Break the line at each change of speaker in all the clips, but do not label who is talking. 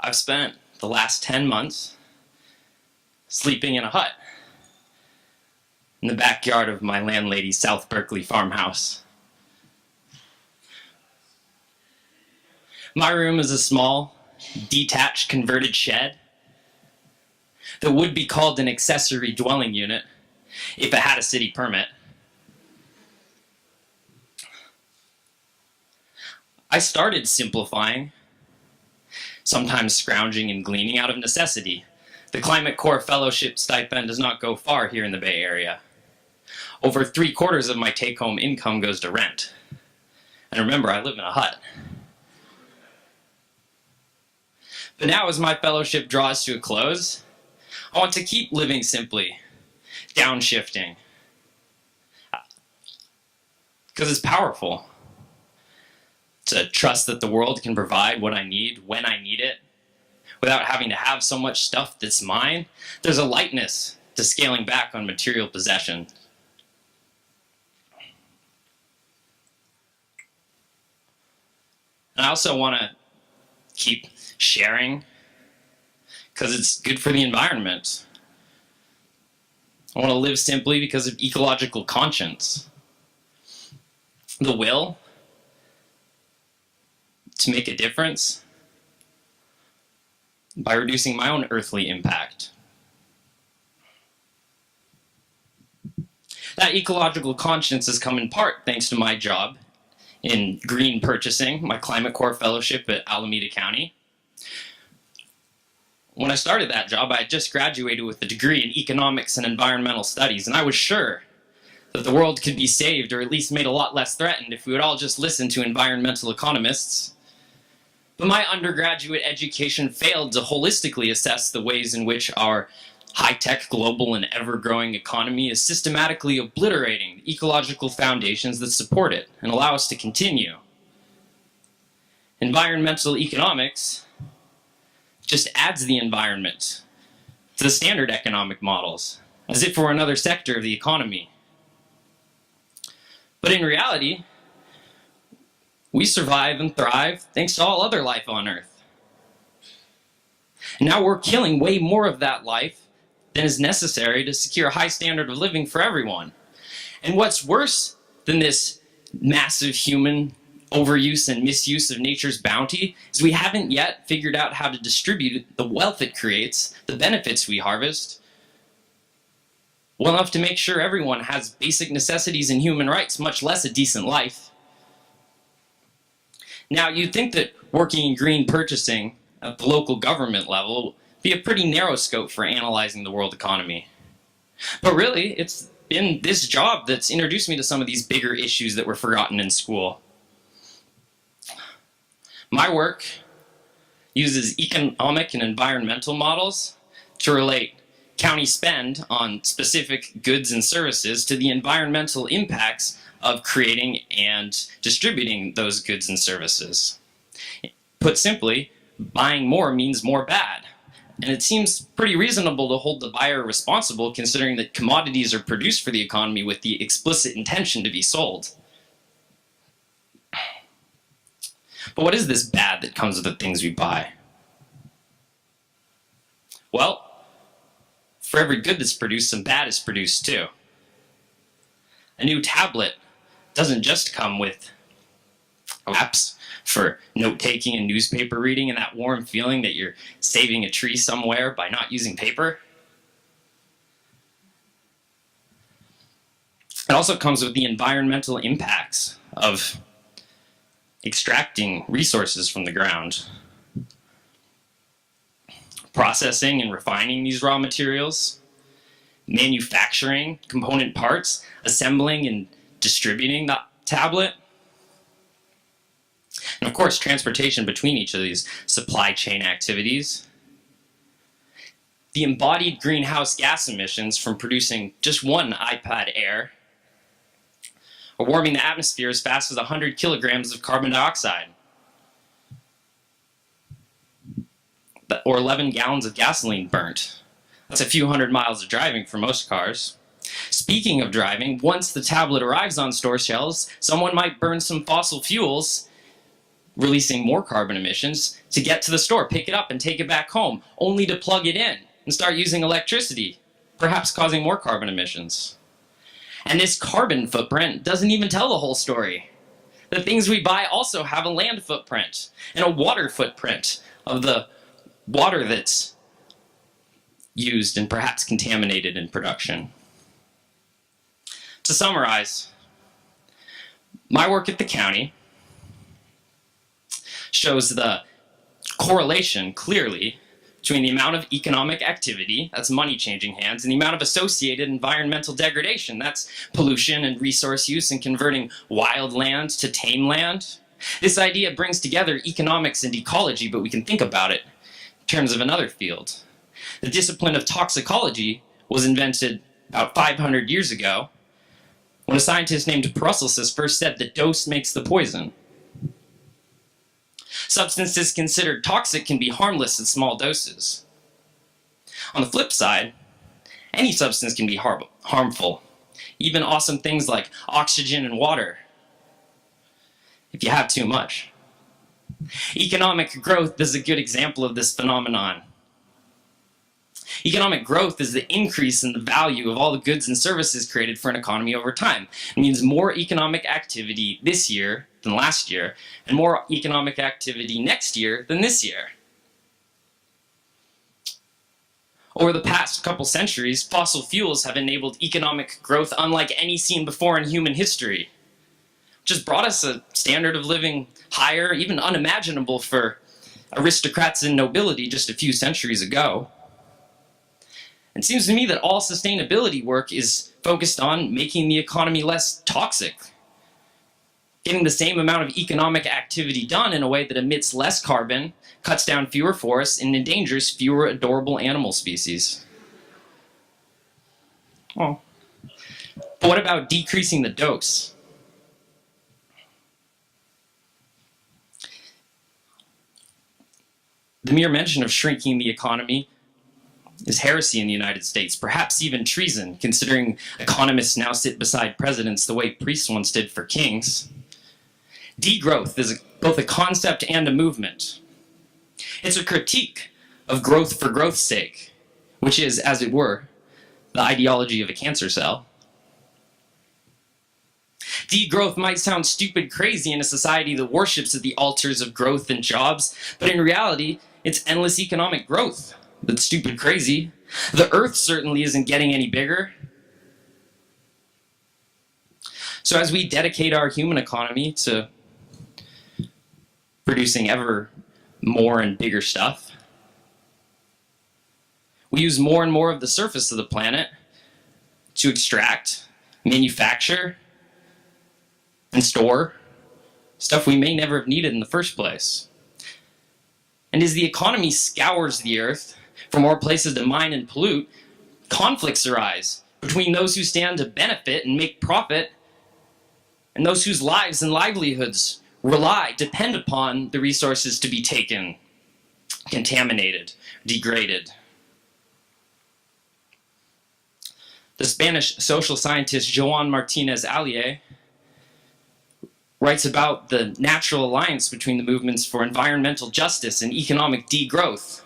I've spent the last 10 months sleeping in a hut in the backyard of my landlady's South Berkeley farmhouse. My room is a small, detached, converted shed that would be called an accessory dwelling unit if it had a city permit. I started simplifying, sometimes scrounging and gleaning out of necessity. The Climate Corps Fellowship stipend does not go far here in the Bay Area. Over 3/4 of my take-home income goes to rent. And remember, I live in a hut. But now as my fellowship draws to a close, I want to keep living simply, downshifting. Because it's powerful to trust that the world can provide what I need when I need it, without having to have so much stuff that's mine. There's a lightness to scaling back on material possession. And I also want to keep sharing because it's good for the environment. I want to live simply because of ecological conscience. The will to make a difference by reducing my own earthly impact. That ecological conscience has come in part thanks to my job in green purchasing, my Climate Corps fellowship at Alameda County. When I started that job, I had just graduated with a degree in economics and environmental studies, and I was sure that the world could be saved or at least made a lot less threatened if we would all just listen to environmental economists. But my undergraduate education failed to holistically assess the ways in which our high-tech, global, and ever-growing economy is systematically obliterating the ecological foundations that support it and allow us to continue. Environmental economics just adds the environment to the standard economic models, as if it were another sector of the economy. But in reality, we survive and thrive thanks to all other life on Earth. And now we're killing way more of that life than is necessary to secure a high standard of living for everyone. And what's worse than this massive human overuse and misuse of nature's bounty is we haven't yet figured out how to distribute the wealth it creates, the benefits we harvest, well enough to make sure everyone has basic necessities and human rights, much less a decent life. Now, you'd think that working in green purchasing at the local government level would be a pretty narrow scope for analyzing the world economy. But really, it's been this job that's introduced me to some of these bigger issues that were forgotten in school. My work uses economic and environmental models to relate county spend on specific goods and services to the environmental impacts of creating and distributing those goods and services. Put simply, buying more means more bad. And it seems pretty reasonable to hold the buyer responsible considering that commodities are produced for the economy with the explicit intention to be sold. But what is this bad that comes with the things we buy? Well, for every good that's produced, some bad is produced too. A new tablet doesn't just come with apps for note-taking and newspaper reading and that warm feeling that you're saving a tree somewhere by not using paper. It also comes with the environmental impacts of extracting resources from the ground, processing and refining these raw materials, manufacturing component parts, assembling and distributing that tablet, and of course transportation between each of these supply chain activities. The embodied greenhouse gas emissions from producing just one iPad Air are warming the atmosphere as fast as 100 kilograms of carbon dioxide, or 11 gallons of gasoline burnt. That's a few hundred miles of driving for most cars. Speaking of driving, once the tablet arrives on store shelves, someone might burn some fossil fuels releasing more carbon emissions to get to the store, pick it up, and take it back home, only to plug it in and start using electricity, perhaps causing more carbon emissions. And this carbon footprint doesn't even tell the whole story. The things we buy also have a land footprint and a water footprint of the water that's used and perhaps contaminated in production. To summarize, my work at the county shows the correlation clearly between the amount of economic activity, that's money changing hands, and the amount of associated environmental degradation, that's pollution and resource use and converting wild land to tame land. This idea brings together economics and ecology, but we can think about it in terms of another field. The discipline of toxicology was invented about 500 years ago when a scientist named Paracelsus first said the dose makes the poison. Substances considered toxic can be harmless in small doses. On the flip side, any substance can be harmful, even awesome things like oxygen and water, if you have too much. Economic growth is a good example of this phenomenon. Economic growth is the increase in the value of all the goods and services created for an economy over time. It means more economic activity this year than last year, and more economic activity next year than this year. Over the past couple centuries, fossil fuels have enabled economic growth unlike any seen before in human history, which has brought us a standard of living higher, even unimaginable for aristocrats and nobility just a few centuries ago. It seems to me that all sustainability work is focused on making the economy less toxic, getting the same amount of economic activity done in a way that emits less carbon, cuts down fewer forests, and endangers fewer adorable animal species. Oh. But what about decreasing the dose? The mere mention of shrinking the economy is heresy in the United States, perhaps even treason, considering economists now sit beside presidents the way priests once did for kings. Degrowth is both a concept and a movement. It's a critique of growth for growth's sake, which is, as it were, the ideology of a cancer cell. Degrowth might sound stupid crazy in a society that worships at the altars of growth and jobs, but in reality, it's endless economic growth that's stupid crazy. The Earth certainly isn't getting any bigger. So as we dedicate our human economy to producing ever more and bigger stuff, we use more and more of the surface of the planet to extract, manufacture, and store stuff we may never have needed in the first place. And as the economy scours the earth for more places to mine and pollute, conflicts arise between those who stand to benefit and make profit and those whose lives and livelihoods depend upon the resources to be taken, contaminated, degraded. The Spanish social scientist Joan Martinez Allier writes about the natural alliance between the movements for environmental justice and economic degrowth.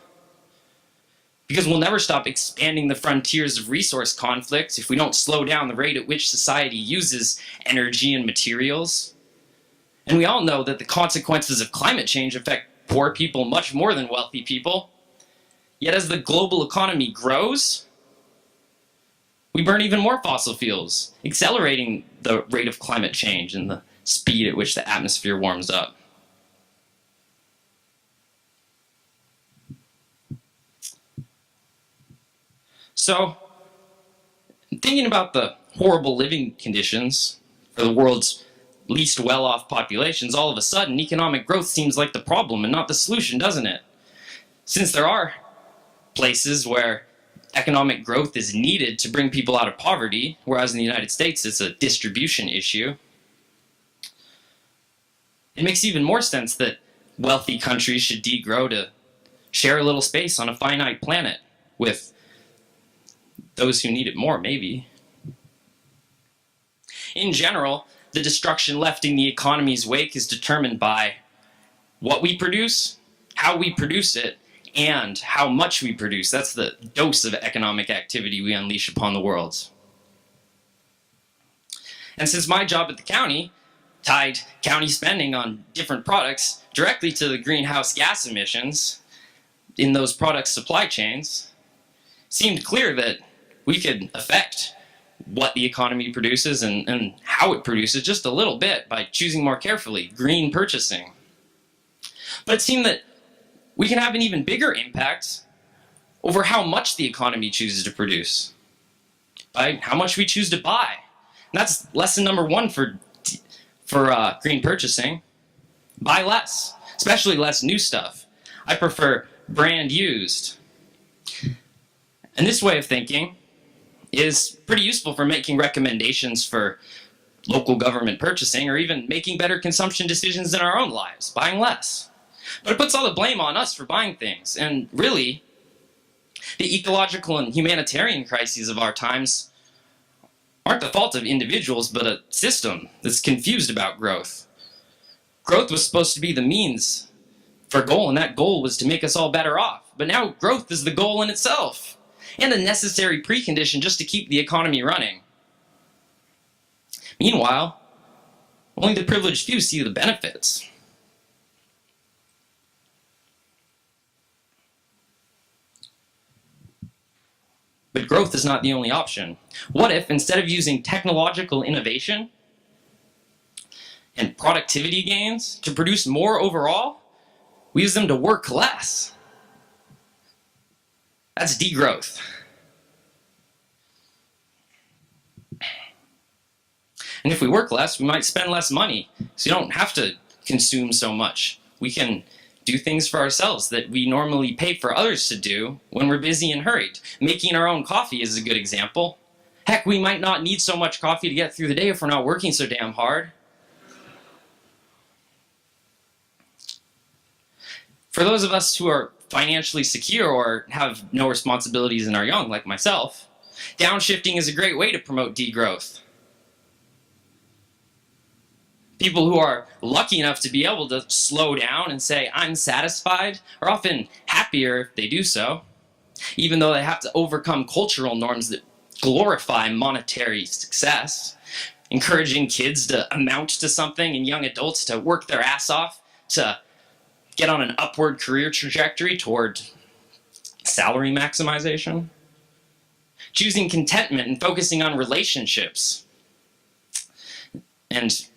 Because we'll never stop expanding the frontiers of resource conflict if we don't slow down the rate at which society uses energy and materials. And we all know that the consequences of climate change affect poor people much more than wealthy people. Yet as the global economy grows, we burn even more fossil fuels, accelerating the rate of climate change and the speed at which the atmosphere warms up. So, thinking about the horrible living conditions for the world's least well-off populations, all of a sudden economic growth seems like the problem and not the solution, doesn't it? Since there are places where economic growth is needed to bring people out of poverty, whereas in the United States it's a distribution issue, it makes even more sense that wealthy countries should degrow to share a little space on a finite planet with those who need it more, maybe. In general, the destruction left in the economy's wake is determined by what we produce, how we produce it, and how much we produce. That's the dose of economic activity we unleash upon the world. And since my job at the county tied county spending on different products directly to the greenhouse gas emissions in those products' supply chains, it seemed clear that we could affect what the economy produces and how it produces just a little bit by choosing more carefully, green purchasing. But it seemed that we can have an even bigger impact over how much the economy chooses to produce, by how much we choose to buy. And that's lesson number one for green purchasing. Buy less, especially less new stuff. I prefer brand used. And this way of thinking is pretty useful for making recommendations for local government purchasing, or even making better consumption decisions in our own lives, buying less. But it puts all the blame on us for buying things. And really, the ecological and humanitarian crises of our times aren't the fault of individuals, but a system that's confused about growth. Growth was supposed to be the means for a goal, and that goal was to make us all better off. But now growth is the goal in itself, and a necessary precondition just to keep the economy running. Meanwhile, only the privileged few see the benefits. But growth is not the only option. What if, instead of using technological innovation and productivity gains to produce more overall, we use them to work less? That's degrowth. And if we work less, we might spend less money, so you don't have to consume so much. We can do things for ourselves that we normally pay for others to do when we're busy and hurried. Making our own coffee is a good example. Heck, we might not need so much coffee to get through the day if we're not working so damn hard. For those of us who are financially secure or have no responsibilities and are young, like myself, downshifting is a great way to promote degrowth. People who are lucky enough to be able to slow down and say, I'm satisfied, are often happier if they do so, even though they have to overcome cultural norms that glorify monetary success, encouraging kids to amount to something and young adults to work their ass off to get on an upward career trajectory toward salary maximization. Choosing contentment and focusing on relationships and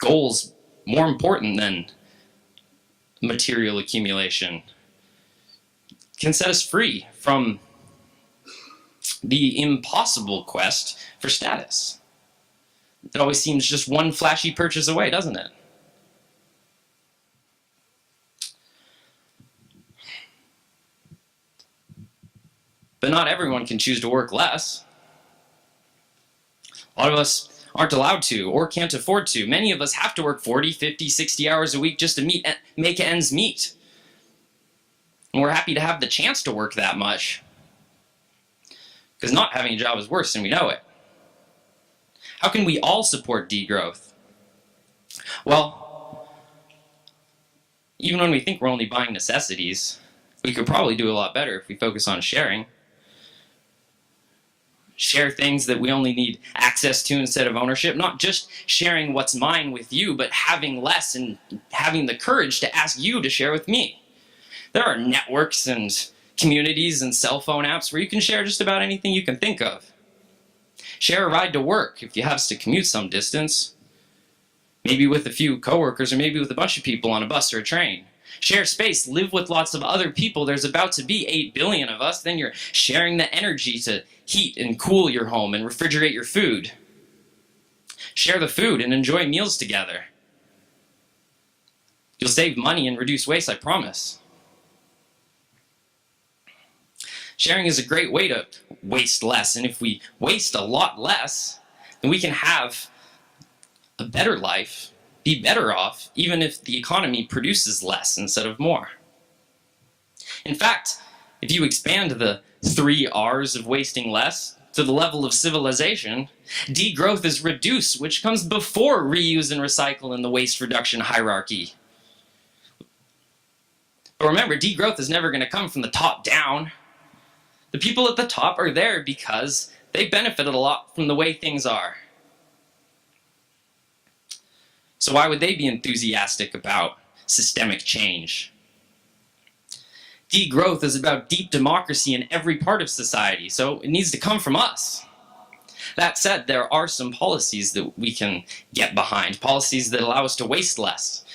goals more important than material accumulation can set us free from the impossible quest for status. It always seems just one flashy purchase away, doesn't it? But not everyone can choose to work less. A lot of us aren't allowed to or can't afford to. Many of us have to work 40, 50, 60 hours a week just to make ends meet. And we're happy to have the chance to work that much, because not having a job is worse and we know it. How can we all support degrowth? Well, even when we think we're only buying necessities, we could probably do a lot better if we focus on sharing. Share things that we only need access to instead of ownership. Not just sharing what's mine with you, but having less and having the courage to ask you to share with me. There are networks and communities and cell phone apps where you can share just about anything you can think of. Share a ride to work if you have to commute some distance. Maybe with a few coworkers, or maybe with a bunch of people on a bus or a train. Share space, live with lots of other people. There's about to be 8 billion of us. Then you're sharing the energy to heat and cool your home and refrigerate your food. Share the food and enjoy meals together. You'll save money and reduce waste, I promise. Sharing is a great way to waste less, and if we waste a lot less, then we can have a better life, be better off, even if the economy produces less instead of more. In fact, if you expand the 3 R's of wasting less to the level of civilization, degrowth is reduced, which comes before reuse and recycle in the waste reduction hierarchy. But remember, degrowth is never going to come from the top down. The people at the top are there because they benefited a lot from the way things are. So why would they be enthusiastic about systemic change? Degrowth is about deep democracy in every part of society, so it needs to come from us. That said, there are some policies that we can get behind, policies that allow us to waste less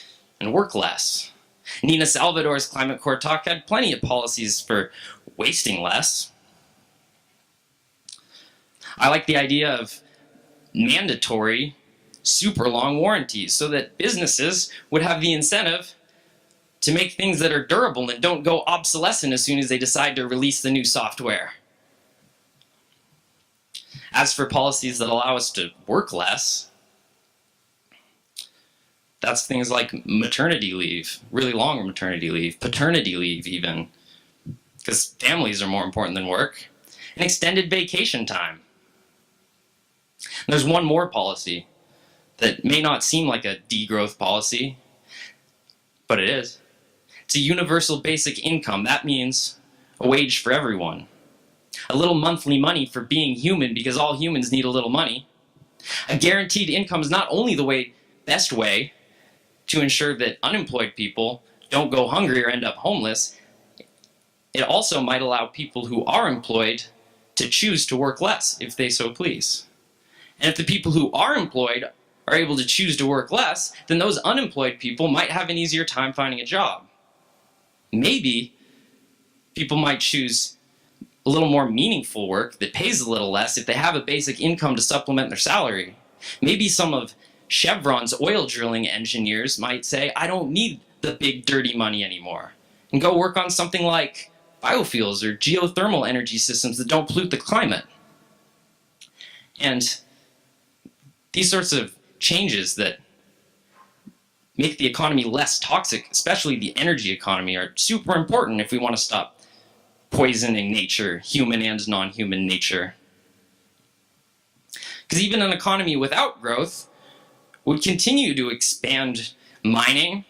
and work less. Nina Salvador's Climate Core talk had plenty of policies for wasting less. I like the idea of mandatory super long warranties so that businesses would have the incentive to make things that are durable and don't go obsolescent as soon as they decide to release the new software. As for policies that allow us to work less, that's things like maternity leave, really long maternity leave, paternity leave even, because families are more important than work, and extended vacation time. And there's one more policy that may not seem like a degrowth policy, but it is. It's a universal basic income. That means a wage for everyone. A little monthly money for being human, because all humans need a little money. A guaranteed income is not only the best way to ensure that unemployed people don't go hungry or end up homeless, it also might allow people who are employed to choose to work less if they so please. And if the people who are employed are able to choose to work less, then those unemployed people might have an easier time finding a job. Maybe people might choose a little more meaningful work that pays a little less if they have a basic income to supplement their salary. Maybe some of Chevron's oil drilling engineers might say, I don't need the big dirty money anymore, and go work on something like biofuels or geothermal energy systems that don't pollute the climate. And these sorts of changes that make the economy less toxic, especially the energy economy, are super important if we want to stop poisoning nature, human and non-human nature. Because even an economy without growth would continue to expand mining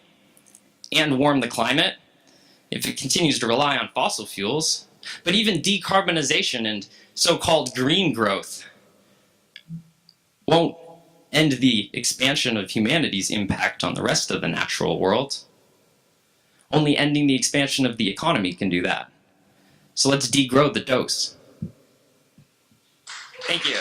and warm the climate if it continues to rely on fossil fuels. But even decarbonization and so-called green growth won't end the expansion of humanity's impact on the rest of the natural world. Only ending the expansion of the economy can do that. So let's degrow the dose. Thank you.